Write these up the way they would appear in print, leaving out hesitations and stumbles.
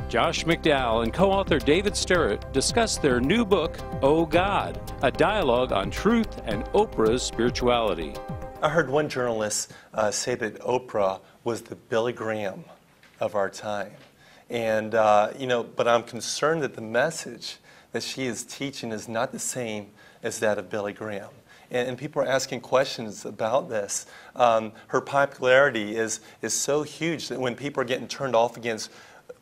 Josh McDowell and co-author Dave Sterrett discuss their new book, Oh God, a dialogue on truth and Oprah's spirituality. I heard one journalist say that Oprah was the Billy Graham of our time. And, but I'm concerned that the message that she is teaching is not the same as that of Billy Graham. And people are asking questions about this. Her popularity is so huge that when people are getting turned off against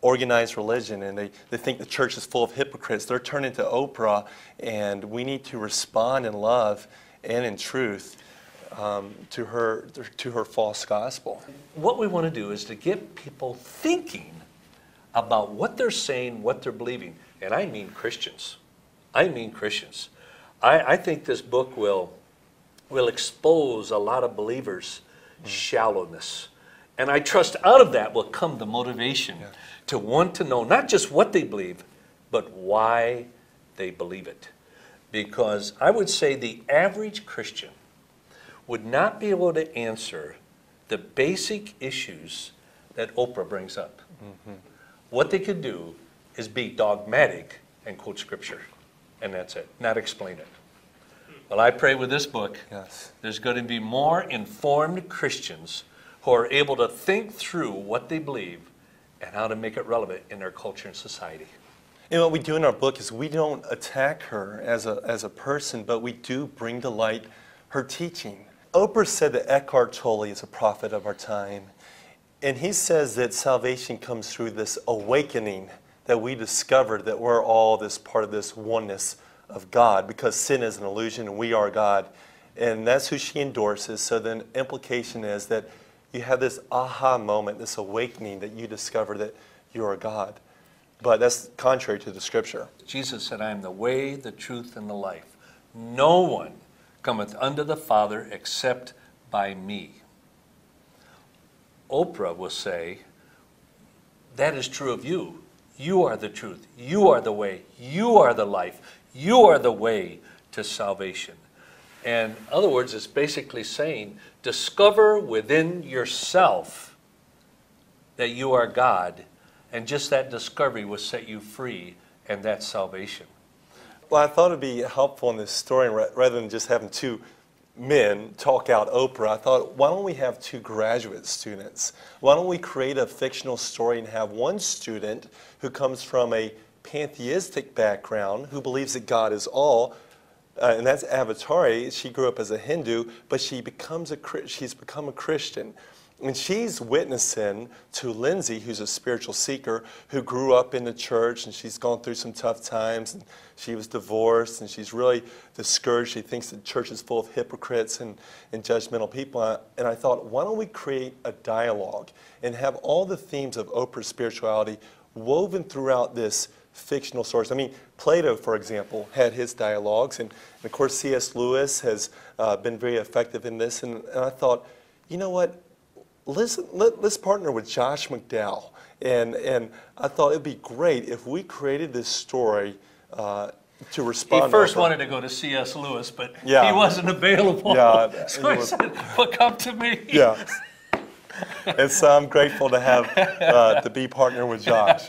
organized religion and they think the church is full of hypocrites, they're turning to Oprah, and we need to respond in love and in truth to her false gospel. What we want to do is to get people thinking about what they're saying, what they're believing. And I mean Christians. I mean Christians. I think this book will expose a lot of believers' shallowness. And I trust out of that will come the motivation to want to know not just what they believe, but why they believe it. Because I would say the average Christian would not be able to answer the basic issues that Oprah brings up. What they could do is be dogmatic and quote scripture, and that's it, not explain it. Well, I pray with this book, there's going to be more informed Christians who are able to think through what they believe and how to make it relevant in their culture and society. And what we do in our book is we don't attack her as a person, but we do bring to light her teaching. Oprah said that Eckhart Tolle is a prophet of our time. And he says that salvation comes through this awakening that we discovered that we're all this part of this oneness of God, because sin is an illusion and we are God. And that's who she endorses. So then implication is that you have this aha moment, this awakening that you discover that you are God. But that's contrary to the scripture. Jesus said, I am the way, the truth, and the life. No one cometh unto the Father except by me. Oprah will say, that is true of you. You are the truth. You are the way. You are the life. You are the way to salvation. And in other words, it's basically saying, discover within yourself that you are God, and just that discovery will set you free, and that's salvation. Well, I thought it'd be helpful in this story, rather than just having two men talk out Oprah, I thought, why don't we have two graduate students? Why don't we create a fictional story and have one student who comes from a pantheistic background, who believes that God is all, and that's Avatari. She grew up as a Hindu, but she's become a Christian. And she's witnessing to Lindsay, who's a spiritual seeker, who grew up in the church, and she's gone through some tough times, and she was divorced, and she's really discouraged. She thinks the church is full of hypocrites and judgmental people. And I thought, why don't we create a dialogue and have all the themes of Oprah's spirituality woven throughout this fictional source? I mean, Plato, for example, had his dialogues, and of course C.S. Lewis has been very effective in this. And I thought, you know what? Let's partner with Josh McDowell. And I thought it'd be great if we created this story to respond. He first wanted to go to C.S. Lewis, but he wasn't available. So I said, well, come to me. Yeah. And so I'm grateful to have to be partner with Josh.